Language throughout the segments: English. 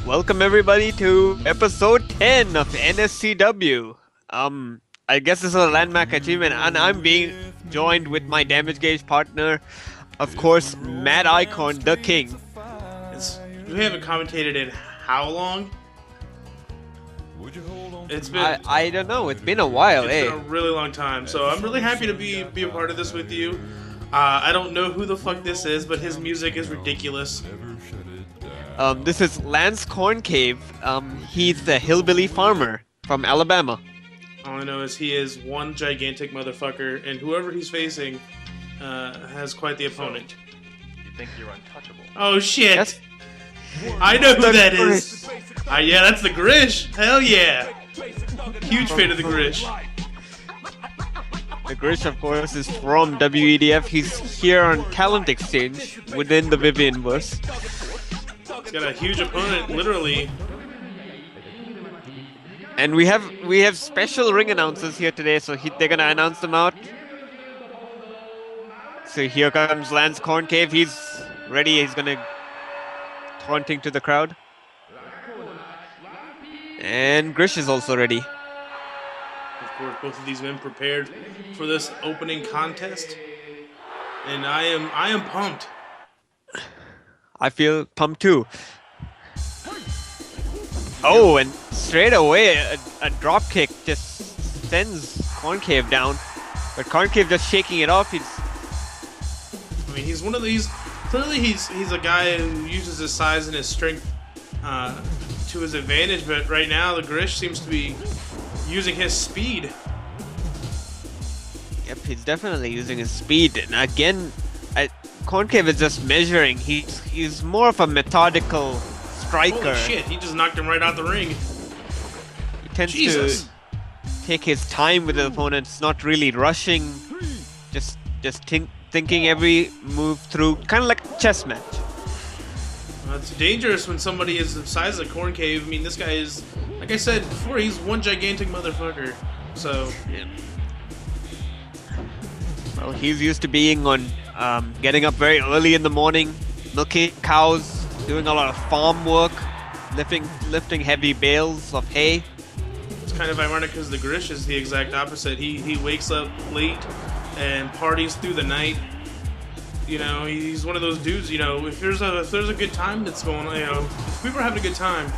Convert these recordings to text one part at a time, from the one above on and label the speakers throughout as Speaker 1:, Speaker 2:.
Speaker 1: Welcome everybody to episode 10 of NSCW. I guess this is a landmark achievement, and I'm being joined with my damage gauge partner, of course, Mad Icon, the King.
Speaker 2: We haven't commentated in how long? It's been.
Speaker 1: I don't know. It's been a while,
Speaker 2: It's been a really long time. So I'm really happy to be a part of this with you. I don't know who the fuck this is, but his music is ridiculous.
Speaker 1: This is Lance Corncave. He's the hillbilly farmer from Alabama.
Speaker 2: All I know is he is one gigantic motherfucker, and whoever he's facing has quite the opponent.
Speaker 3: You think you're untouchable?
Speaker 2: Oh shit!
Speaker 1: Yes.
Speaker 2: I know who that is. Yeah, that's the Grish. Hell yeah! Huge fan of the Grish.
Speaker 1: The Grish, of course, is from WEDF. He's here on Talent Exchange within the Vivianverse.
Speaker 2: He's got a huge opponent, literally.
Speaker 1: And we have special ring announcers here today, so they're gonna announce them out. So here comes Lance Corncave. He's ready. He's gonna taunting to the crowd. And Grish is also ready.
Speaker 2: Of course, both of these men prepared for this opening contest, and I am pumped.
Speaker 1: I feel pumped too. Oh, and straight away a drop kick just sends Corncave down. But Corncave just shaking it off.
Speaker 2: I mean, he's one of these. Clearly, he's a guy who uses his size and his strength to his advantage. But right now, the Grish seems to be using his speed.
Speaker 1: Yep, he's definitely using his speed. And again, Corncave is just measuring. He's more of a methodical striker.
Speaker 2: Holy shit! He just knocked him right out the ring.
Speaker 1: He tends
Speaker 2: Jesus.
Speaker 1: to take his time with the opponents, not really rushing, just thinking every move through, kind of like a chess match.
Speaker 2: It's dangerous when somebody is the size of Corncave. I mean, this guy is, like I said before, he's one gigantic motherfucker. So,
Speaker 1: Yeah. Well, he's used to being on, getting up very early in the morning, milking cows, doing a lot of farm work, lifting heavy bales of hay.
Speaker 2: it's kind of ironic because the Grish is the exact opposite. He wakes up late and parties through the night. You know, he's one of those dudes. You know, if there's a good time that's going on, you know, if people are having a good time,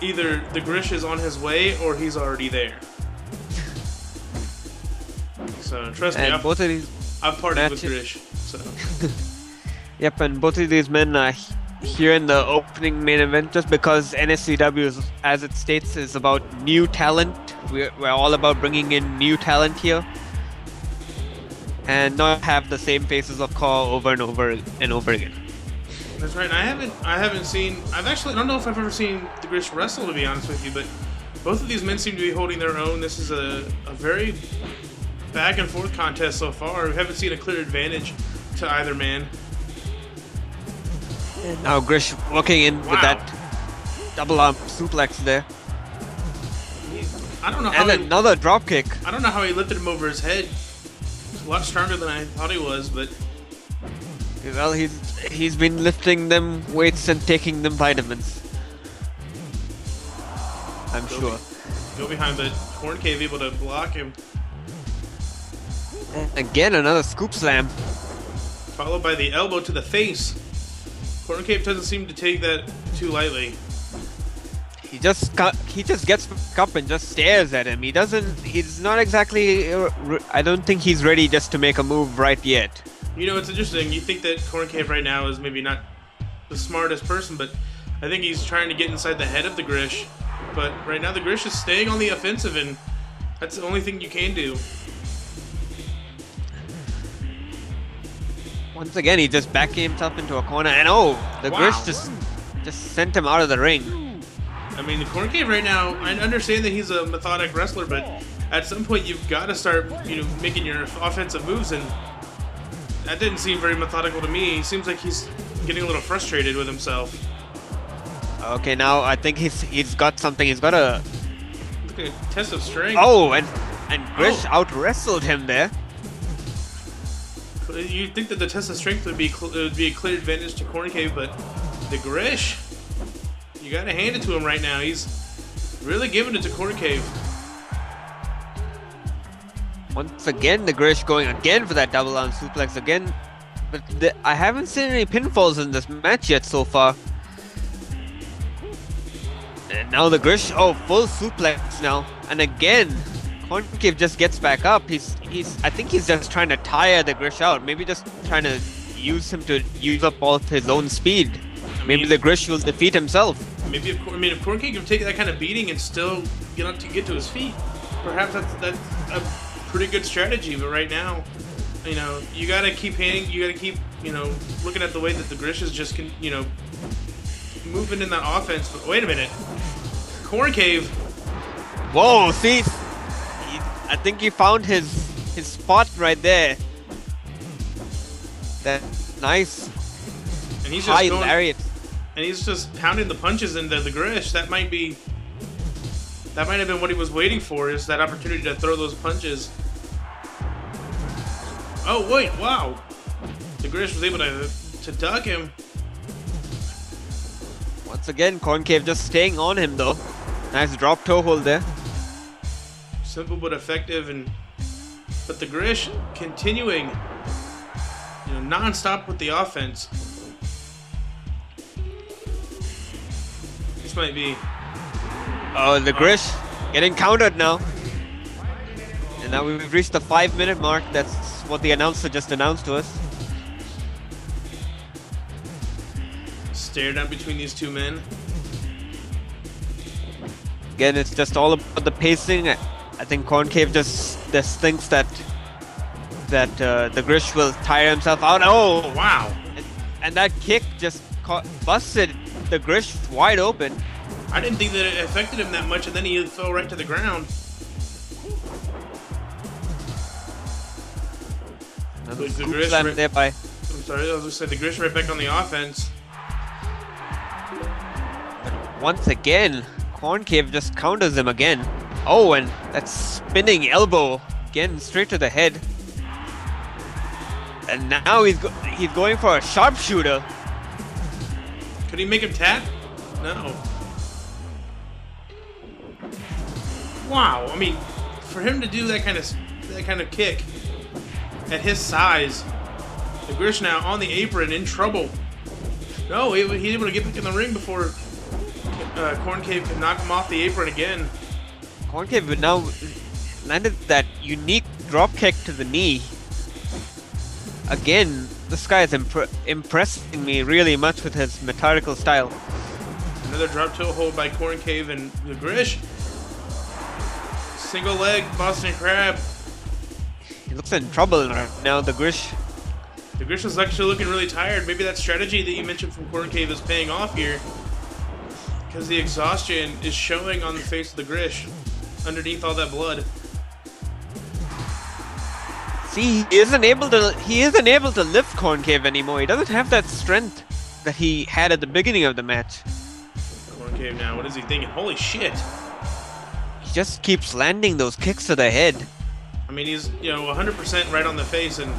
Speaker 2: either the Grish is on his way or he's already there. So trust me,
Speaker 1: And
Speaker 2: I've
Speaker 1: both of these,
Speaker 2: partied with
Speaker 1: matches-
Speaker 2: Grish. So
Speaker 1: yep, and both of these men are here in the opening main event just because NSCW, as it states, is about new talent. We're all about bringing in new talent here. And not have the same faces of call over and over and over again.
Speaker 2: that's right. I haven't seen. I don't know if I've ever seen the Grish wrestle, to be honest with you. But both of these men seem to be holding their own. This is a very back and forth contest so far. We haven't seen a clear advantage to either man.
Speaker 1: Now Grish walking in with that double arm suplex there.
Speaker 2: I don't know how
Speaker 1: And another drop kick.
Speaker 2: I don't know how he lifted him over his head. He's a lot stronger than I thought he was, but
Speaker 1: Well, he's been lifting them weights and taking them vitamins. I'm sure.
Speaker 2: go behind, but Corncave able to block him,
Speaker 1: Again, another scoop slam.
Speaker 2: followed by the elbow to the face. Corncave doesn't seem to take that too lightly.
Speaker 1: He just gets back up and just stares at him. He's not exactly. I don't think he's ready just to make a move right yet.
Speaker 2: You know, it's interesting. You think that Corncave right now is maybe not the smartest person, but I think he's trying to get inside the head of the Grish. But right now the Grish is staying on the offensive, and that's the only thing you can do.
Speaker 1: Once again, he just backed himself into a corner, and the
Speaker 2: Wow.
Speaker 1: Grish just sent him out of the ring.
Speaker 2: I mean, the Corncave right now, I understand that he's a methodic wrestler, but at some point you've got to start, making your offensive moves, and that didn't seem very methodical to me. He seems like he's getting a little frustrated with himself.
Speaker 1: Okay, now I think he's got something. He's got a
Speaker 2: Look at a test of strength.
Speaker 1: and Grish out wrestled him there.
Speaker 2: You'd think that the test of strength would be a clear advantage to Corncave, but the Grish, You gotta hand it to him right now. He's really giving it to Corncave.
Speaker 1: Once again, the Grish going again for that double arm suplex again. But I haven't seen any pinfalls in this match yet so far. And now the Grish, full suplex now. And again, Corncave just gets back up. I think he's just trying to tire the Grish out. Maybe just trying to use him to use up all of his own speed. Maybe the Grish will defeat himself.
Speaker 2: Maybe if Corncave can take that kind of beating and still get to his feet, perhaps that's a pretty good strategy. But right now, you gotta keep looking at the way that the Grish is just moving in that offense. But wait a minute, Corncave.
Speaker 1: Whoa! See, I think he found his spot right there. That nice
Speaker 2: and he's
Speaker 1: high
Speaker 2: just
Speaker 1: lariat.
Speaker 2: And he's just pounding the punches into the Grish. That might have been what he was waiting for, is that opportunity to throw those punches. Oh wait, wow! The Grish was able to duck him.
Speaker 1: Once again, Corncave just staying on him though. Nice drop toe hold there.
Speaker 2: Simple but effective, but the Grish continuing, non-stop with the offense. This might be.
Speaker 1: Oh, the Grish getting countered now. And now we've reached the 5-minute mark. That's what the announcer just announced to us.
Speaker 2: Stare down between these two men.
Speaker 1: Again, it's just all about the pacing. I think Corncave just thinks that the Grish will tire himself out. Oh,
Speaker 2: wow!
Speaker 1: And that kick just busted the Grish wide open.
Speaker 2: I didn't think that it affected him that much, and then he fell right to the ground. The Grish
Speaker 1: slam there by.
Speaker 2: I'm sorry, I was just saying the Grish right back on the offense.
Speaker 1: But once again, Corncave just counters him again. Oh, and that spinning elbow again straight to the head. And now he's going for a sharpshooter.
Speaker 2: Could he make him tap? No. Wow, I mean, for him to do that kind of kick at his size, the Grish now on the apron in trouble. No, he's able to get back in the ring before Corncave can knock him off the apron again.
Speaker 1: Corncave now landed that unique drop kick to the knee. Again, this guy is impressing me really much with his methodical style.
Speaker 2: Another drop toe hold by Corncave, and the Grish. Single leg Boston Crab.
Speaker 1: He looks in trouble right now, the Grish.
Speaker 2: The Grish is actually looking really tired. Maybe that strategy that you mentioned from Corncave is paying off here, because the exhaustion is showing on the face of the Grish underneath all that blood.
Speaker 1: See, he isn't able to lift Corncave anymore. He doesn't have that strength that he had at the beginning of the match.
Speaker 2: Corncave now, what is he thinking? Holy shit!
Speaker 1: He just keeps landing those kicks to the head.
Speaker 2: I mean, he's 100% right on the face, and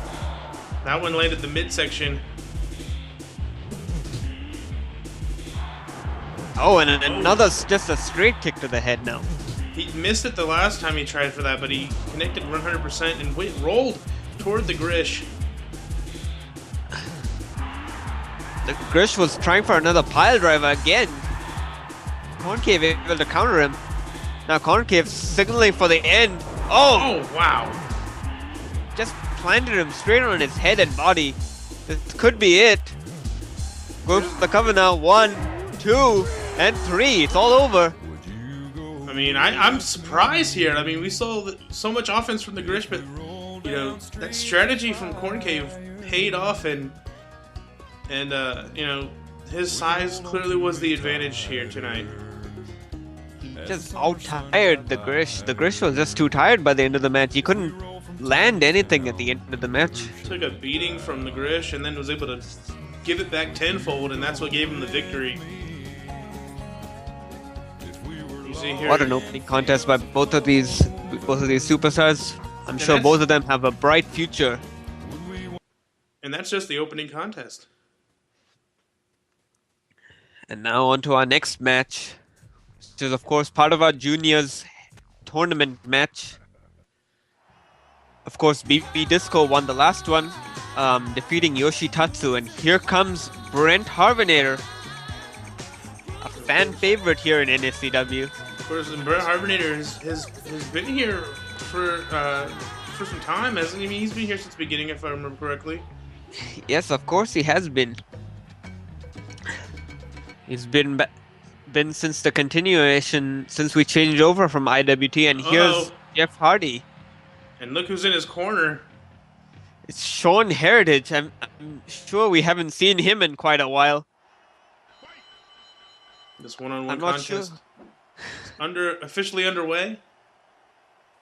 Speaker 2: that one landed the midsection.
Speaker 1: Oh, and another just a straight kick to the head now.
Speaker 2: He missed it the last time he tried for that, but he connected 100% and rolled toward the Grish.
Speaker 1: The Grish was trying for another pile driver again. Corncave able to counter him. Now Corncave signaling for the end. Oh!
Speaker 2: Oh, wow.
Speaker 1: Just planted him straight on his head and body. This could be it. Going for the cover now. 1, 2, and 3. It's all over.
Speaker 2: I mean, I'm surprised here. I mean, we saw so much offense from the Grish, but, that strategy from Corncave paid off, and his size clearly was the advantage here tonight.
Speaker 1: Just out-tired the Grish. The Grish was just too tired by the end of the match. He couldn't land anything at the end of the match.
Speaker 2: Took a beating from the Grish and then was able to give it back tenfold, and that's what gave him the victory. You see here,
Speaker 1: What an opening contest by both of these superstars. I'm sure both of them have a bright future.
Speaker 2: And that's just the opening contest.
Speaker 1: And now on to our next match, which is of course part of our juniors tournament match. Of course, BB Disco won the last one, defeating Yoshi Tatsu, and here comes Brent Harvanator, a fan favorite here in NSCW.
Speaker 2: Of course, and Brent Harvanator has been here for some time, hasn't he? I mean, he's been here since the beginning, if I remember correctly.
Speaker 1: Yes, of course he has been. He's been since the continuation, since we changed over from IWT, and here's Jeff Hardy.
Speaker 2: And look who's in his corner.
Speaker 1: It's Sean Heritage. I'm sure we haven't seen him in quite a while.
Speaker 2: This one-on-one contest officially underway.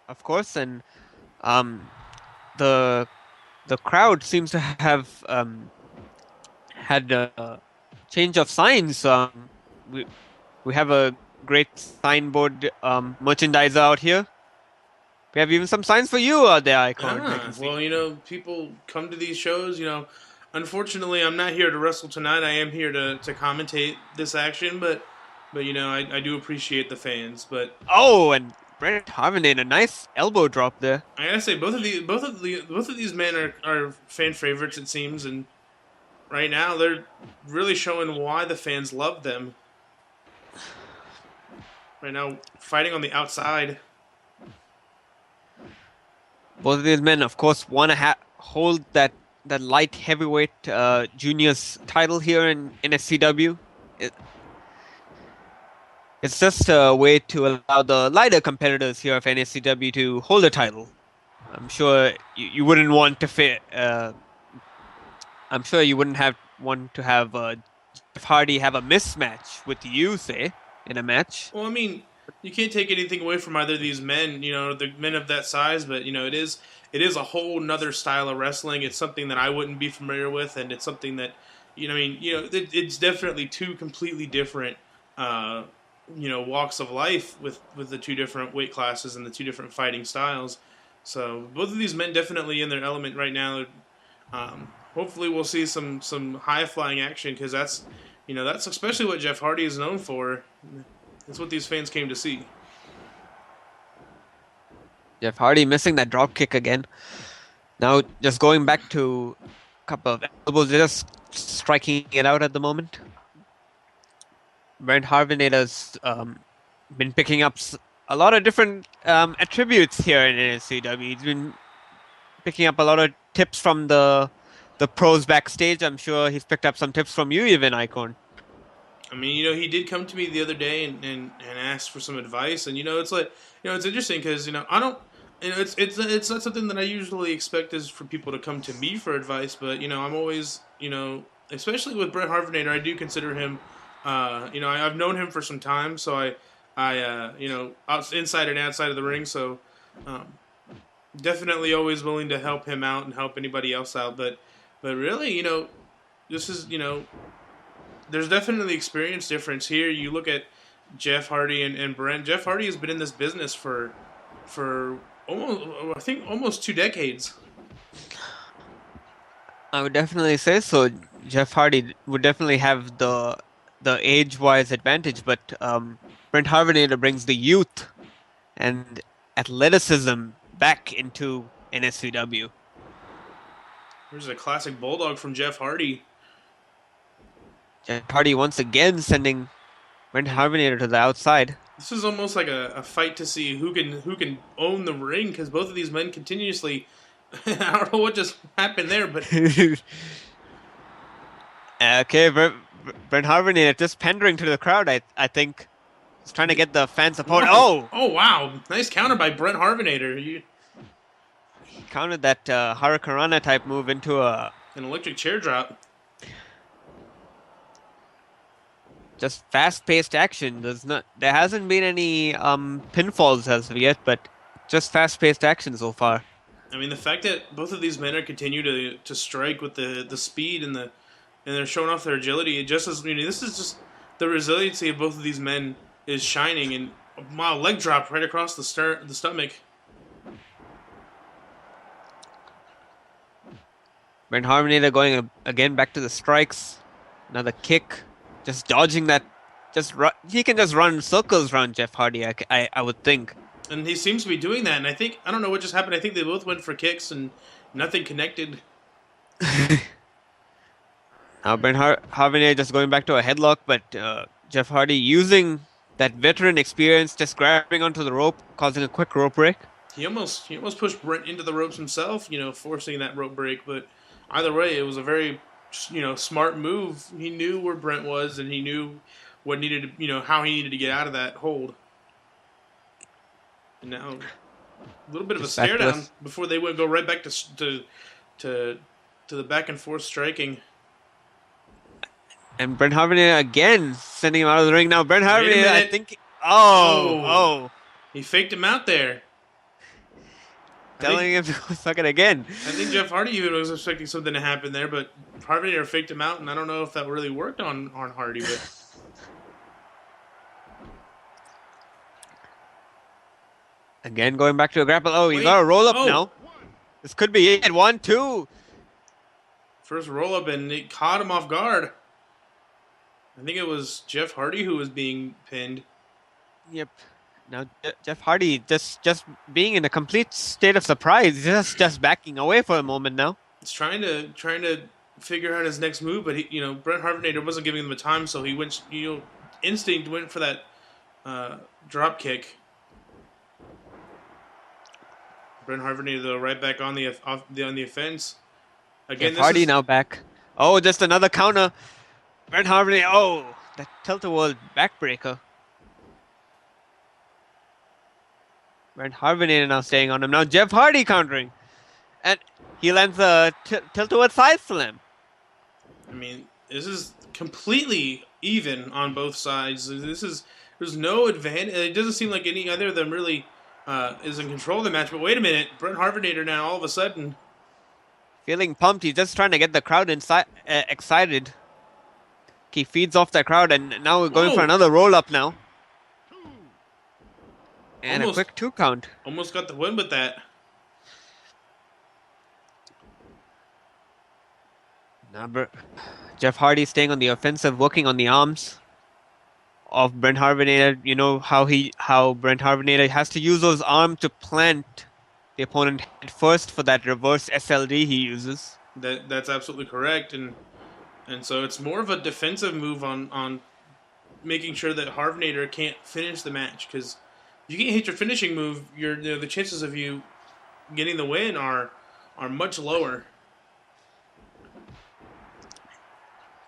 Speaker 1: Of course, and the crowd seems to have had a change of signs. We have a great signboard merchandiser out here. We have even some signs for you out there, Icon.
Speaker 2: Well, you know, people come to these shows, you know. Unfortunately, I'm not here to wrestle tonight. I am here to commentate this action, but you know, I do appreciate the fans. But
Speaker 1: and Brent Harvanator, a nice elbow drop there.
Speaker 2: I gotta say, both of these men are fan favorites, it seems, and right now they're really showing why the fans love them. Right now, fighting on the outside.
Speaker 1: Both of these men, of course, want to hold that light heavyweight juniors title here in NSCW. It's just a way to allow the lighter competitors here of NSCW to hold a title. I'm sure you wouldn't want to I'm sure you wouldn't want to have Jeff Hardy have a mismatch with you, say, in a match.
Speaker 2: Well, I mean, you can't take anything away from either of these men, you know, the men of that size, but, you know, it is a whole nother style of wrestling. It's something that I wouldn't be familiar with, and it's something that, you know, I mean, you know, it's definitely two completely different, you know, walks of life with the two different weight classes and the two different fighting styles. So both of these men definitely in their element right now. Hopefully we'll see some high-flying action, because that's especially what Jeff Hardy is known for. That's what these fans came to see.
Speaker 1: Jeff Hardy missing that drop kick again. Now just going back to a couple of elbows, just striking it out at the moment. Brent Harvanator's been picking up a lot of different attributes here in NSCW. He's been picking up a lot of tips from the pros backstage. I'm sure he's picked up some tips from you even, Icon.
Speaker 2: I mean, you know, he did come to me the other day and ask for some advice, and you know, it's like, you know, it's interesting because, you know, I don't, you know, it's not something that I usually expect is for people to come to me for advice, but you know, I'm always, you know, especially with Brent Harvanator, I do consider him, you know, I've known him for some time, so I you know, inside and outside of the ring, so definitely always willing to help him out and help anybody else out, but really, you know, this is, you know, there's definitely experience difference here. You look at Jeff Hardy and Brent. Jeff Hardy has been in this business for almost 2 decades.
Speaker 1: I would definitely say so. Jeff Hardy would definitely have the age-wise advantage, but Brent Harvanator brings the youth and athleticism back into NSCW.
Speaker 2: There's a classic bulldog from Jeff Hardy.
Speaker 1: Jeff Hardy once again sending Brent Harvanator to the outside.
Speaker 2: This is almost like a fight to see who can own the ring, because both of these men continuously. I don't know what just happened there, but
Speaker 1: okay, Brent Harvanator just pandering to the crowd. I think he's trying to get the fan support.
Speaker 2: Wow. Oh wow! Nice counter by Brent Harvanator. He
Speaker 1: countered that Hurricanrana type move into an
Speaker 2: electric chair drop.
Speaker 1: Just fast-paced action. There hasn't been any pinfalls as of yet, but just fast-paced action so far.
Speaker 2: I mean, the fact that both of these men are continue to strike with the speed and they're showing off their agility. It just as, you know, this is just the resiliency of both of these men is shining, and wow, leg drop right across the stomach.
Speaker 1: Brent Harvanator going again back to the strikes. Another kick. just dodging that. He can just run circles around Jeff Hardy. I would think.
Speaker 2: And he seems to be doing that. And I don't know what just happened. I think they both went for kicks and nothing connected.
Speaker 1: Now Brent Harvanator just going back to a headlock, but Jeff Hardy using that veteran experience, just grabbing onto the rope, causing a quick rope break.
Speaker 2: He almost pushed Brent into the ropes himself, forcing that rope break. But either way, it was a very, smart move. He knew where Brent was, and he knew what needed, how he needed to get out of that hold. And now, a little bit of a stare down before they would go right back to the back and forth striking.
Speaker 1: And Brent Harvanator again sending him out of the ring. Now Brent Harvanator, I think. Oh!
Speaker 2: He faked him out there.
Speaker 1: Telling him to go suck it again.
Speaker 2: I think Jeff Hardy even was expecting something to happen there, but Harvanator faked him out, and I don't know if that really worked on Hardy. But
Speaker 1: again, going back to a grapple. Oh, you got a roll up now. This could be it. 1, 2.
Speaker 2: First roll up, and it caught him off guard. I think it was Jeff Hardy who was being pinned.
Speaker 1: Yep. Now Jeff Hardy just being in a complete state of surprise, just backing away for a moment now.
Speaker 2: He's trying to figure out his next move, but Brent Harvanator wasn't giving him the time, so he went, instinct went for that drop kick. Brent Harvanator though right back on the offense. Again,
Speaker 1: Jeff Hardy now back. Oh, just another counter. Brent Harvanator. Oh, that tilt-a-whirl backbreaker. Brent Harvanator now staying on him. Now Jeff Hardy countering. And he lands a tilt-a-whirl side slam.
Speaker 2: I mean, this is completely even on both sides. There's no advantage. It doesn't seem like any other of them really is in control of the match. But wait a minute. Brent Harvanator now all of a sudden
Speaker 1: feeling pumped. He's just trying to get the crowd excited. He feeds off the crowd, and now we're going for another roll-up now. And a quick 2 count.
Speaker 2: Almost got the win with that.
Speaker 1: Now Jeff Hardy staying on the offensive, working on the arms of Brent Harvanator. You know how Brent Harvanator has to use those arms to plant the opponent head first for that reverse SLD he uses.
Speaker 2: That's absolutely correct, and so it's more of a defensive move on making sure that Harvanator can't finish the match, because if you can't hit your finishing move, the chances of you getting the win are much lower.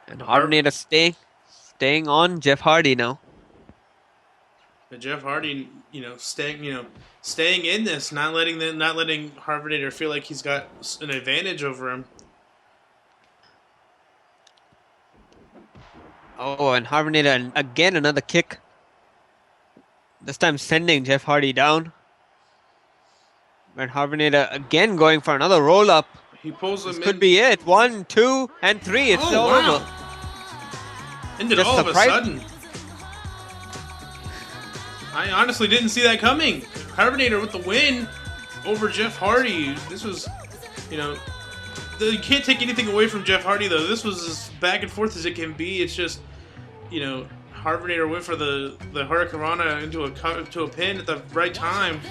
Speaker 1: And Harvanator staying on Jeff Hardy now.
Speaker 2: But Jeff Hardy, staying in this, not letting Harvanator feel like he's got an advantage over him.
Speaker 1: Oh, and Harvanator, and again another kick. This time sending Jeff Hardy down. And Harvanator again going for another roll-up.
Speaker 2: He pulls him in.
Speaker 1: This could be it. 1, 2, and 3. It's all over.
Speaker 2: Ended just all of a sudden. I honestly didn't see that coming. Harvanator with the win over Jeff Hardy. This was, you can't take anything away from Jeff Hardy, though. This was as back and forth as it can be. It's just, Harvanator went for the Hurricanrana into a pin at the right time.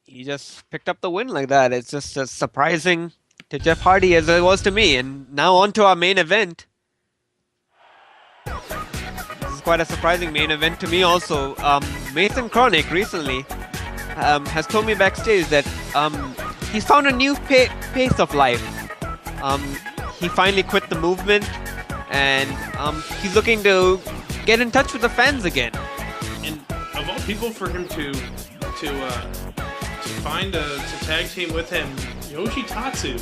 Speaker 1: He just picked up the win like that. It's just as surprising to Jeff Hardy as it was to me. And now on to our main event. This is quite a surprising main event to me also. Mason Kronik recently has told me backstage that he's found a new pace of life. He finally quit the movement, and he's looking to get in touch with the fans again.
Speaker 2: And of all people, for him to find to tag team with him, Yoshi Tatsu.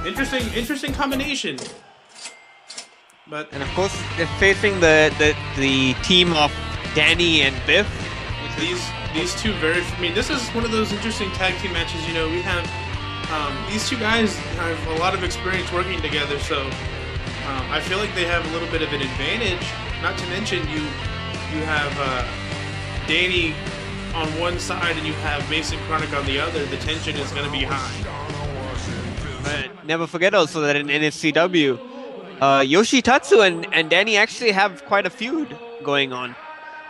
Speaker 2: Interesting combination.
Speaker 1: And of course, they're facing the team of Danny and Biff.
Speaker 2: These two this is one of those interesting tag team matches. We have these two guys have a lot of experience working together, so I feel like they have a little bit of an advantage. Not to mention you have Danny on one side and you have Mason Kronik on the other. The tension is going to be high.
Speaker 1: But never forget also that in NSCW, Yoshitatsu and Danny actually have quite a feud going on.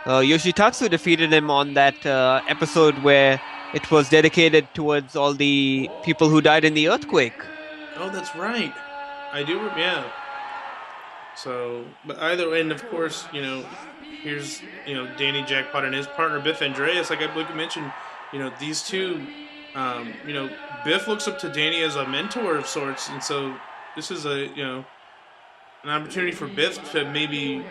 Speaker 1: Yoshitatsu defeated him on that episode where it was dedicated towards all the people who died in the earthquake.
Speaker 2: Oh, that's right. I do. Yeah. So, but either way, and of course, here's Danny Jackpot and his partner Biff Andreas. Like I mentioned, these two. Biff looks up to Danny as a mentor of sorts, and so this is an opportunity for Biff to maybe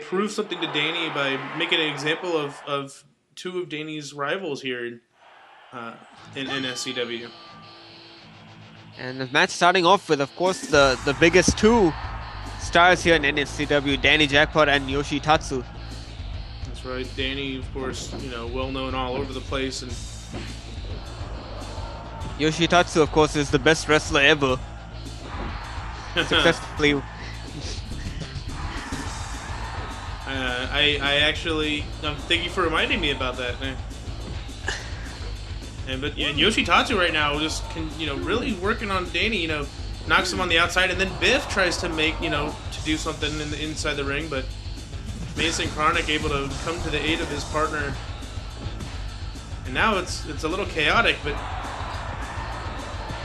Speaker 2: prove something to Danny by making an example of two of Danny's rivals here in NSCW.
Speaker 1: And the match starting off with, of course, the biggest two stars here in NSCW, Danny Jackpot and Yoshitatsu.
Speaker 2: That's right. Danny, of course, well known all over the place, and
Speaker 1: Yoshitatsu, of course, is the best wrestler ever. Successfully.
Speaker 2: Thank you for reminding me about that. And Yoshitatsu right now just really working on Danny. Knocks him on the outside, and then Biff tries to make to do something inside the ring, but Mason Kronik able to come to the aid of his partner. And now it's a little chaotic, but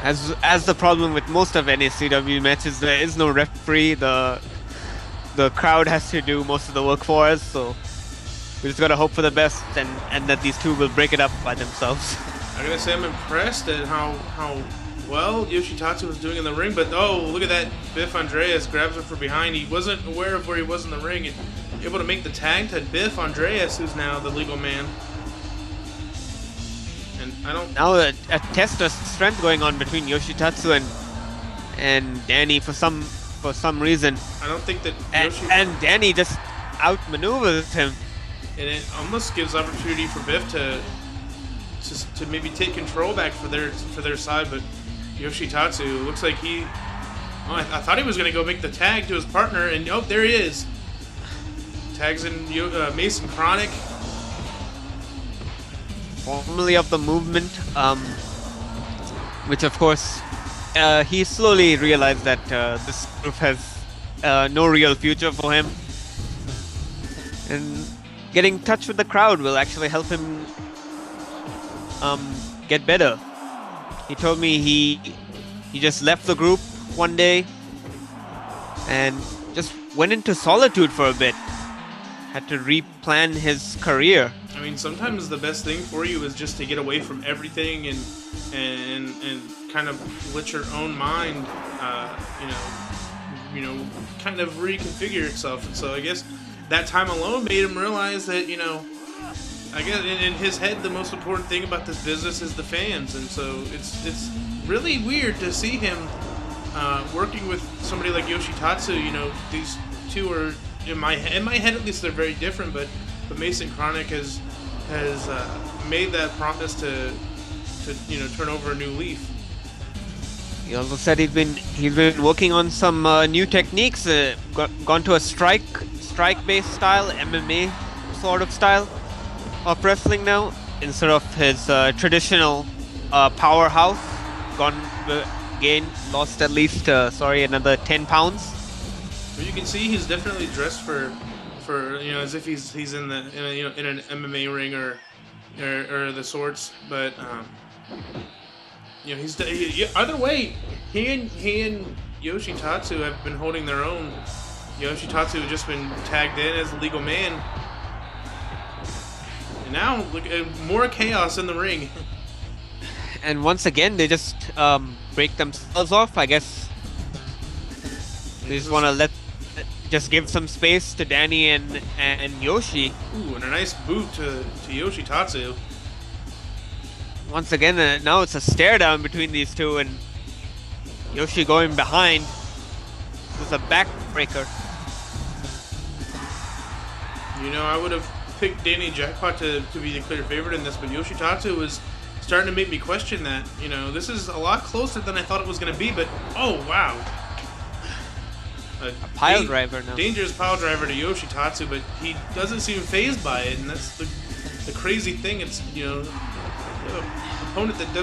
Speaker 1: as the problem with most of NSCW matches, there is no referee. The crowd has to do most of the work for us, so we just gotta hope for the best and that these two will break it up by themselves.
Speaker 2: I gotta say I'm impressed at how well Yoshitatsu was doing in the ring, but oh, look at that. Biff Andreas grabs him from behind. He wasn't aware of where he was in the ring and able to make the tag to Biff Andreas, who's now the legal man. And I don't...
Speaker 1: Now a test of strength going on between Yoshitatsu and Danny for some reason.
Speaker 2: I don't think that
Speaker 1: and Danny just outmaneuvers him.
Speaker 2: And it almost gives opportunity for Biff to maybe take control back for their side, but Yoshitatsu looks like he... Oh, I thought he was going to go make the tag to his partner, and oh, there he is. Tags in Mason Kronik.
Speaker 1: Formerly of the movement, which of course he slowly realized that this group has no real future for him, and getting in touch with the crowd will actually help him get better. He told me he just left the group one day and just went into solitude for a bit. Had to replan his career.
Speaker 2: I mean, sometimes the best thing for you is just to get away from everything and kind of let your own mind, kind of reconfigure itself. And so I guess that time alone made him realize that, I guess in his head the most important thing about this business is the fans. And so it's really weird to see him working with somebody like Yoshitatsu. These two are in my head at least they're very different, but Mason Kronik has made that promise to turn over a new leaf.
Speaker 1: He also said he's been working on some new techniques, gone to a strike-based style, MMA sort of style of wrestling now, instead of his traditional powerhouse. Lost at least another 10 pounds.
Speaker 2: But you can see he's definitely dressed for as if he's in an MMA ring or the sorts, but either way, he and Yoshitatsu have been holding their own. Yoshitatsu has just been tagged in as the legal man, and now look at more chaos in the ring.
Speaker 1: And once again, they just break themselves off. I guess they just want to just give some space to Danny and Yoshi.
Speaker 2: Ooh, and a nice boot to Yoshitatsu.
Speaker 1: Once again, now it's a stare down between these two, and Yoshi going behind. This is a backbreaker.
Speaker 2: I would have picked Danny Jackpot to be the clear favorite in this, but Yoshitatsu was starting to make me question that. This is a lot closer than I thought it was going to be, but oh wow.
Speaker 1: A pile driver now.
Speaker 2: Dangerous pile driver to Yoshitatsu, but he doesn't seem fazed by it, and that's the crazy thing. It's an opponent that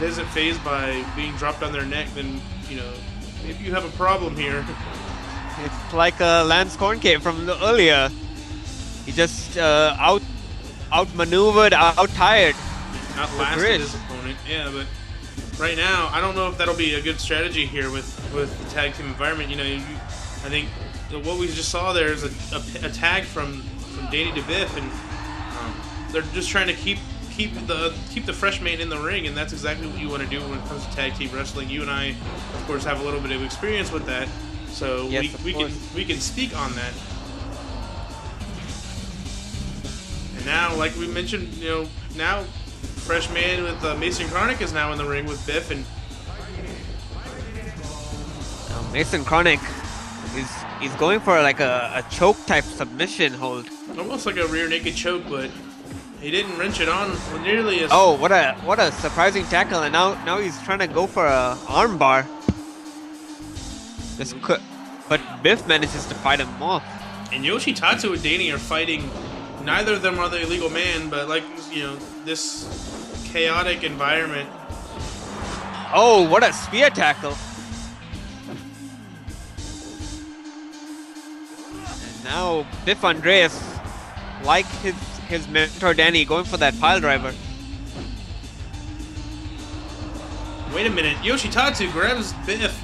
Speaker 2: isn't fazed by being dropped on their neck, then maybe you have a problem here.
Speaker 1: It's like Lance Corncave from the earlier. He just outmaneuvered, out-tired.
Speaker 2: Outlasted his opponent. Yeah, but right now, I don't know if that'll be a good strategy here with the tag team environment. You know, I think what we just saw there is a tag from Danny to Biff, and they're just trying to keep the freshman in the ring, and that's exactly what you want to do when it comes to tag team wrestling. You and I, of course, have a little bit of experience with that, so
Speaker 1: yes,
Speaker 2: we can speak on that. And now, like we mentioned, you know, now freshman with Mason Kronik is now in the ring with Biff, and
Speaker 1: Mason Kronik he's going for like a choke type submission hold.
Speaker 2: Almost like a rear naked choke, but he didn't wrench it on nearly as.
Speaker 1: Oh, what a surprising tackle! And now he's trying to go for a arm bar. But Biff manages to fight him off.
Speaker 2: And Yoshi, Tatsu, and Danny are fighting. Neither of them are the illegal man, but like, you know, this chaotic environment.
Speaker 1: Oh, what a spear tackle! And now Biff Andreas, like his mentor Danny, going for that pile driver.
Speaker 2: Wait a minute, Yoshi Tatsu grabs Biff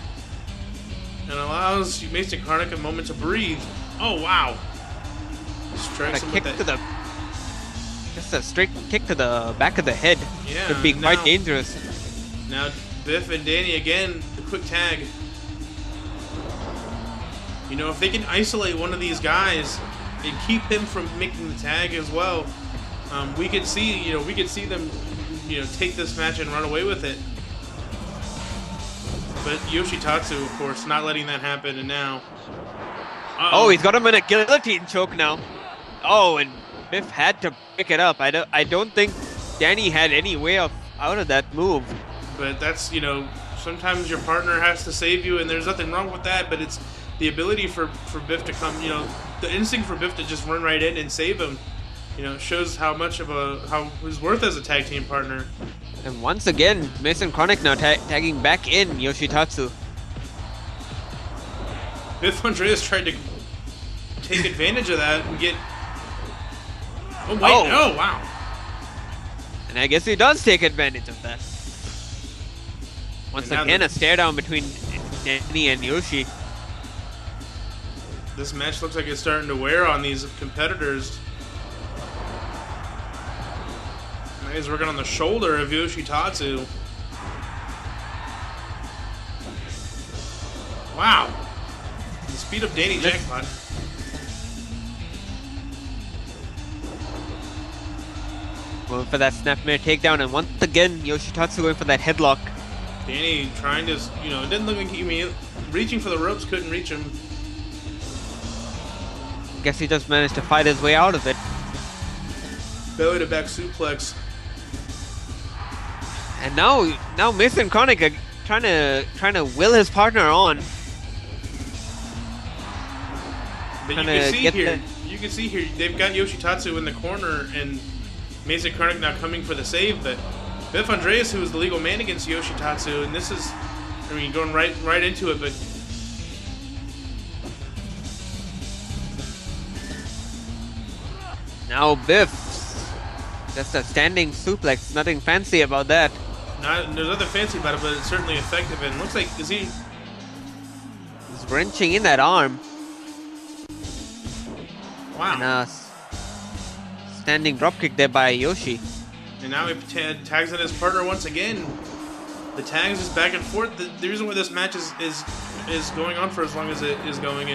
Speaker 2: and allows Mason Kronik a moment to breathe. Oh wow! Strikes him with that.
Speaker 1: Just a straight kick to the back of the head.
Speaker 2: Yeah,
Speaker 1: could be quite dangerous.
Speaker 2: Now Biff and Danny again, the quick tag. You know, if they can isolate one of these guys and keep him from making the tag as well, we could see them, you know, take this match and run away with it. But Yoshi Tatsu, of course, not letting that happen, and now.
Speaker 1: Oh, he's got him in a guillotine choke now. Oh, and Biff had to pick it up. I don't think Danny had any way out of that move.
Speaker 2: But that's, you know, sometimes your partner has to save you, and there's nothing wrong with that. But it's the ability for Biff to come, you know, the instinct for Biff to just run right in and save him. You know, shows how much of how his worth as a tag team partner.
Speaker 1: And once again, Mason Kronik now tagging back in Yoshitatsu.
Speaker 2: Biff Andreas tried to take advantage of that and get. Oh wait! Oh wow!
Speaker 1: And I guess he does take advantage of that. Once again, a stare down between Danny and Yoshi.
Speaker 2: This match looks like it's starting to wear on these competitors. Now he's working on the shoulder of Yoshitatsu. Wow. The speed of Danny Jackpot.
Speaker 1: Going for that snapmare takedown, and once again, Yoshitatsu going for that headlock.
Speaker 2: Danny trying to, you know, it didn't look like he reaching for the ropes, couldn't reach him.
Speaker 1: Guess he just managed to fight his way out of it.
Speaker 2: Belly to back suplex.
Speaker 1: And now Mason Kronik trying to will his partner on.
Speaker 2: But you can see here, they've got Yoshitatsu in the corner, and Mason Kronik now coming for the save, but Biff Andreas, who is the legal man against Yoshitatsu, and this is, I mean, going right into it, but
Speaker 1: now Biff, just a standing suplex, nothing fancy about that.
Speaker 2: There's nothing fancy about it, but it's certainly effective, and it looks like, he's
Speaker 1: wrenching in that arm.
Speaker 2: Wow.
Speaker 1: And a standing dropkick there by Yoshi.
Speaker 2: And now he tags in his partner once again. The tags is back and forth. The reason why this match is going on for as long as it is going,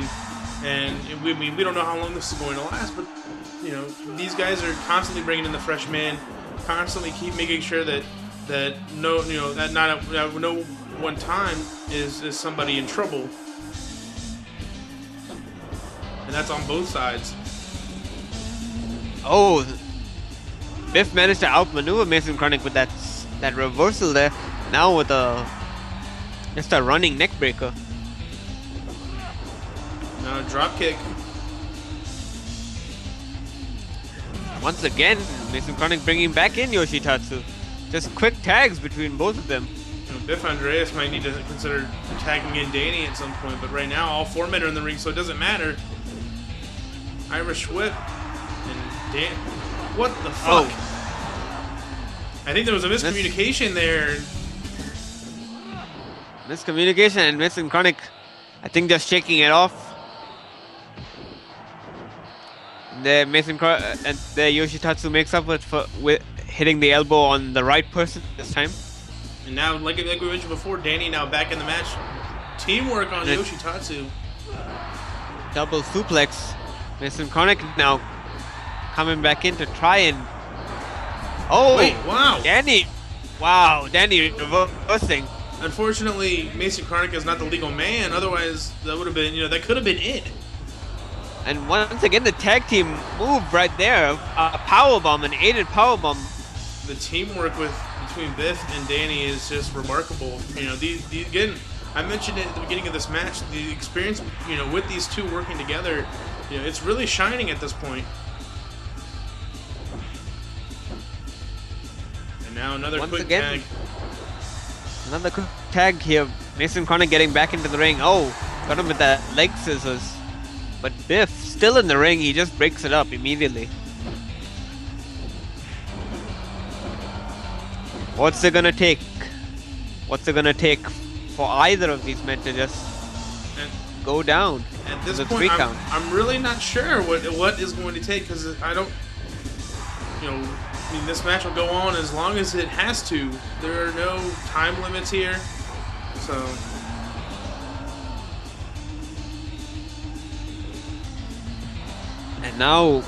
Speaker 2: and we don't know how long this is going to last, but you know, these guys are constantly bringing in the fresh man, constantly keep making sure that no one time is somebody in trouble, and that's on both sides.
Speaker 1: Oh, Biff managed to outmaneuver Mason Kronik with that reversal there. Now with just a running neck breaker.
Speaker 2: Now a drop kick.
Speaker 1: Once again, Mason Kronik bringing back in Yoshitatsu. Just quick tags between both of them.
Speaker 2: Biff Andreas might need to consider tagging in Danny at some point, but right now all 4 men are in the ring, so it doesn't matter. Irish whip and Dan. What the fuck? I think there was a miscommunication there.
Speaker 1: Miscommunication and missing Kronik. I think just shaking it off. The and the Yoshi Tatsu makes up with hitting the elbow on the right person this time.
Speaker 2: And now, like we mentioned before, Danny now back in the match. Teamwork on Yoshi Tatsu.
Speaker 1: Double suplex. Mason Kronik now coming back in to try and... Oh!
Speaker 2: Wait, wow!
Speaker 1: Danny! Wow, Danny reversing.
Speaker 2: Unfortunately, Mason Kronik is not the legal man. Otherwise, that would have been, that could have been it.
Speaker 1: And once again, the tag team move right there. A powerbomb, an aided powerbomb.
Speaker 2: The teamwork between Biff and Danny is just remarkable. Again, I mentioned it at the beginning of this match. The experience, with these two working together, it's really shining at this point. And now another quick tag.
Speaker 1: Another quick tag here. Mason Kronik getting back into the ring. Oh, got him with that leg scissors. But Biff still in the ring. He just breaks it up immediately. What's it gonna take? What's it gonna take for either of these men to just go down?
Speaker 2: At this point, I'm really not sure what is going to take, because I don't, this match will go on as long as it has to. There are no time limits here, so.
Speaker 1: And now,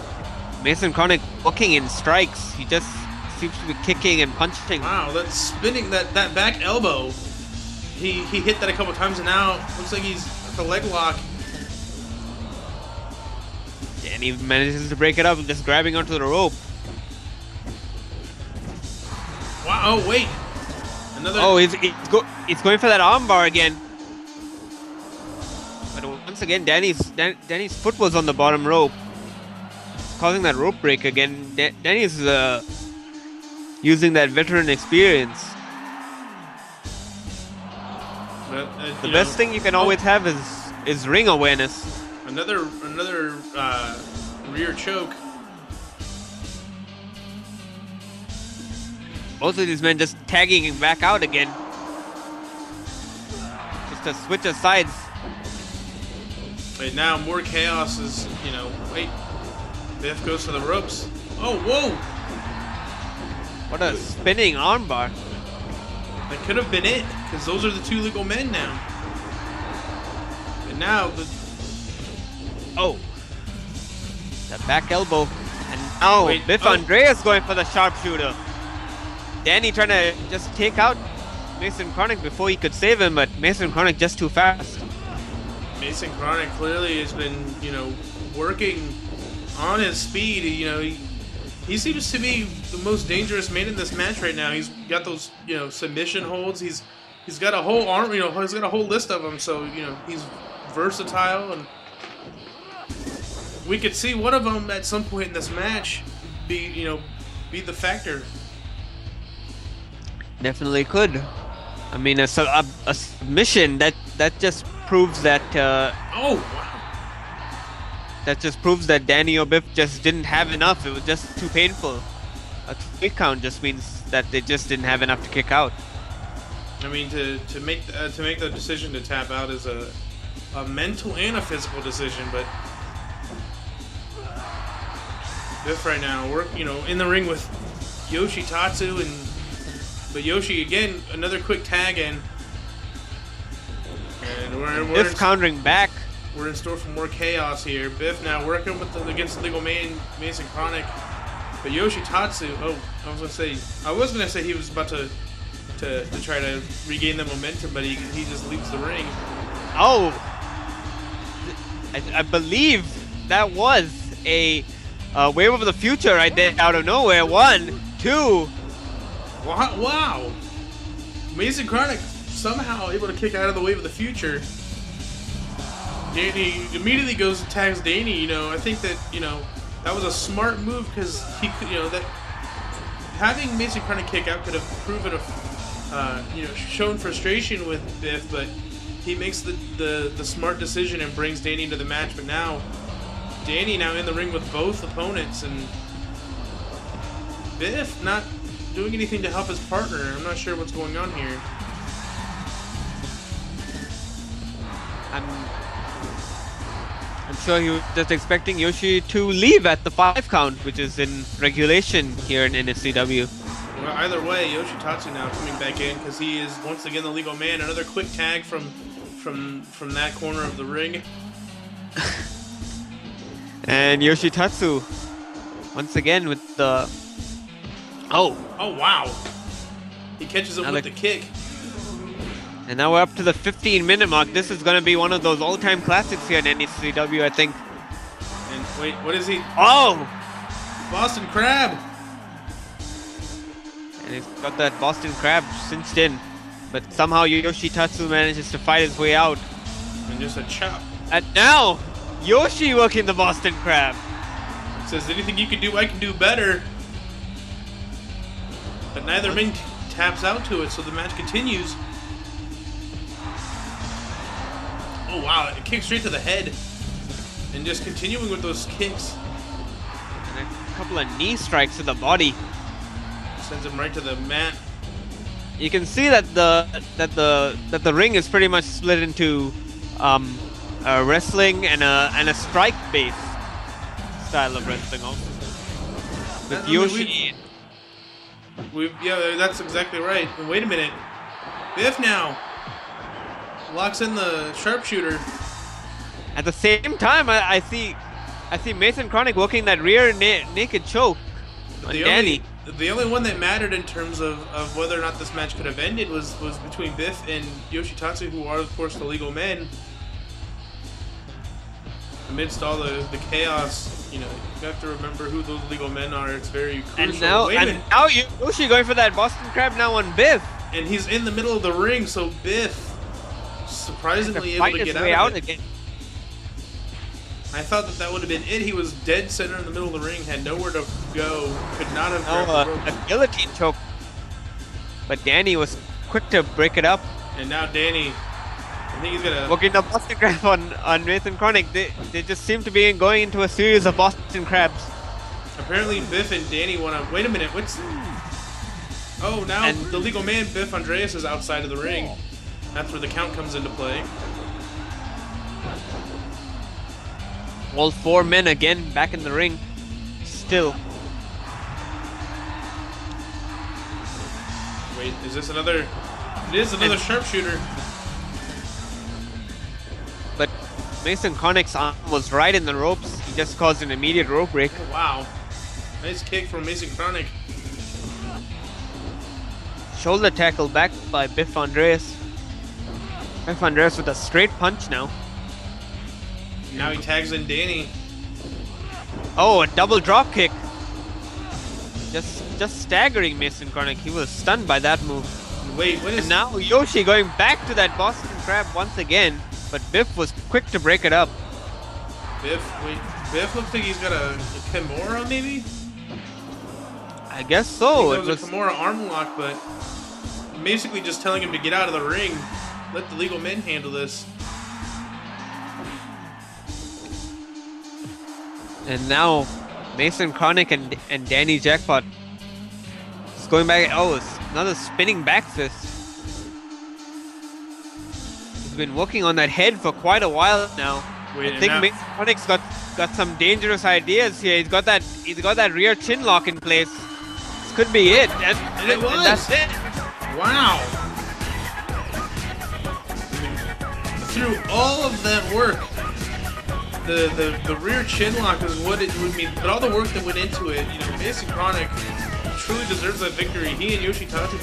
Speaker 1: Mason Kronik looking in strikes. He just seems to be kicking and punching.
Speaker 2: Wow, that spinning, that back elbow. He hit that a couple times, and now looks like he's at the leg lock.
Speaker 1: And he manages to break it up, just grabbing onto the rope.
Speaker 2: Wow! Oh wait, another.
Speaker 1: Oh, he's going for that armbar again. But once again, Danny's foot was on the bottom rope, causing that rope break again. Danny's using that veteran experience.
Speaker 2: But,
Speaker 1: the best thing you can always have is ring awareness.
Speaker 2: Another rear choke.
Speaker 1: Both of these men just tagging him back out again. Just a switch of sides.
Speaker 2: Right now, more chaos is, wait. Biff goes for the ropes. Oh, whoa!
Speaker 1: What a spinning armbar.
Speaker 2: That could have been it, because those are the two legal men now. And now,
Speaker 1: Oh. That back elbow. And now Biff Andreas going for the sharpshooter. Danny trying to just take out Mason Kronik before he could save him, but Mason Kronik just too fast.
Speaker 2: Mason Kronik clearly has been, working on his speed. He seems to be the most dangerous man in this match right now. He's got those, submission holds. He's got a whole arm, he's got a whole list of them. So, he's versatile, and we could see one of them at some point in this match be the factor.
Speaker 1: Definitely could. I mean, a submission that just proves that.
Speaker 2: Oh wow!
Speaker 1: That just proves that Danny or Biff just didn't have enough. It was just too painful. A 3 count just means that they just didn't have enough to kick out.
Speaker 2: I mean, to make the decision to tap out is a mental and a physical decision, but Biff right now in the ring with Yoshi Tatsu, but Yoshi again, another quick tag in, and we're
Speaker 1: countering back.
Speaker 2: We're in store for more chaos here. Biff now working against the legal man Mason Kronik, but Yoshi Tatsu. Oh, I was gonna say he was about to try to regain the momentum, but he just leaves the ring.
Speaker 1: Oh, I believe that was a wave of the future right there out of nowhere. 1, 2.
Speaker 2: Wow! Mason Kronik somehow able to kick out of the wave of the future. Danny immediately goes and tags Danny. I think that that was a smart move, because he could, that having Mason Kronik kick out could have proven shown frustration with Biff, but he makes the smart decision and brings Danny into the match. But now, Danny now in the ring with both opponents, and Biff not doing anything to help his partner. I'm not sure what's going on here.
Speaker 1: I'm sure he was just expecting Yoshi to leave at the 5 count, which is in regulation here in NSCW.
Speaker 2: Well, either way, Yoshi Tatsu now coming back in because he is once again the legal man. Another quick tag from that corner of the ring.
Speaker 1: And Yoshi Tatsu once again with the
Speaker 2: Oh wow! He catches him with the kick.
Speaker 1: And now we're up to the 15-minute mark. This is going to be one of those all-time classics here in NSCW, I think.
Speaker 2: And wait, what is he?
Speaker 1: Oh!
Speaker 2: Boston Crab!
Speaker 1: And he's got that Boston Crab cinched in. But somehow Yoshi Tatsu manages to fight his way out.
Speaker 2: And just a chop.
Speaker 1: And now, Yoshi working the Boston Crab.
Speaker 2: Says, anything you can do, I can do better. But neither man taps out to it, so the match continues. Oh wow, it kicks straight to the head. And just continuing with those kicks.
Speaker 1: And a couple of knee strikes to the body.
Speaker 2: Sends him right to the mat.
Speaker 1: You can see that the ring is pretty much split into a wrestling and a strike-based style of wrestling also. With Yoshi.
Speaker 2: Yeah, that's exactly right. And wait a minute. Biff now locks in the sharpshooter.
Speaker 1: At the same time, I see Mason Kronik working that rear naked choke on Danny.
Speaker 2: The only one that mattered in terms of whether or not this match could have ended was between Biff and Yoshi Tatsu, who are of course the legal men. Amidst all the chaos, you have to remember who those legal men are. It's very crucial.
Speaker 1: And now Yoshi going for that Boston Crab now on Biff.
Speaker 2: And he's in the middle of the ring, so Biff surprisingly able to get out of it. Again. I thought that would have been it. He was dead center in the middle of the ring, had nowhere to go, could not have grabbed the rope.
Speaker 1: A guillotine choke. But Danny was quick to break it up.
Speaker 2: And now Danny, I think he's gonna
Speaker 1: working the Boston Crab on Mason Kronik. They just seem to be going into a series of Boston Crabs.
Speaker 2: Apparently Biff and Danny wanna wait a minute, Oh, now the legal man Biff Andreas is outside of the ring. That's where the count comes into play.
Speaker 1: All 4 men again back in the ring. Still.
Speaker 2: Wait, is this another? It is another sharpshooter.
Speaker 1: But Mason Kronik's arm was right in the ropes. He just caused an immediate rope break.
Speaker 2: Oh, wow. Nice kick from Mason Kronik.
Speaker 1: Shoulder tackle back by Biff Andreas. Biff Andreas with a straight punch now.
Speaker 2: Now he tags in Danny.
Speaker 1: Oh, a double drop kick. Just staggering Mason Kronik. He was stunned by that move.
Speaker 2: Wait, what is...
Speaker 1: And now Yoshi going back to that Boston Crab once again. But Biff was quick to break it up.
Speaker 2: Biff looks like he's got a Kimura maybe?
Speaker 1: I guess so.
Speaker 2: It was a Kimura arm lock, but basically just telling him to get out of the ring. Let the legal men handle this.
Speaker 1: And now Mason Kronik and Danny Jackpot is going back. Oh, it's another spinning back fist. He's been working on that head for quite a while now. I think Mason Kronik's got some dangerous ideas here. He's got that rear chin lock in place. This could be it.
Speaker 2: And it was.
Speaker 1: And that's it.
Speaker 2: Wow. Through all of that work, the rear chin lock is what it would mean, but all the work that went into it, Mason Kronik truly deserves that victory. He and Yoshi Tatsu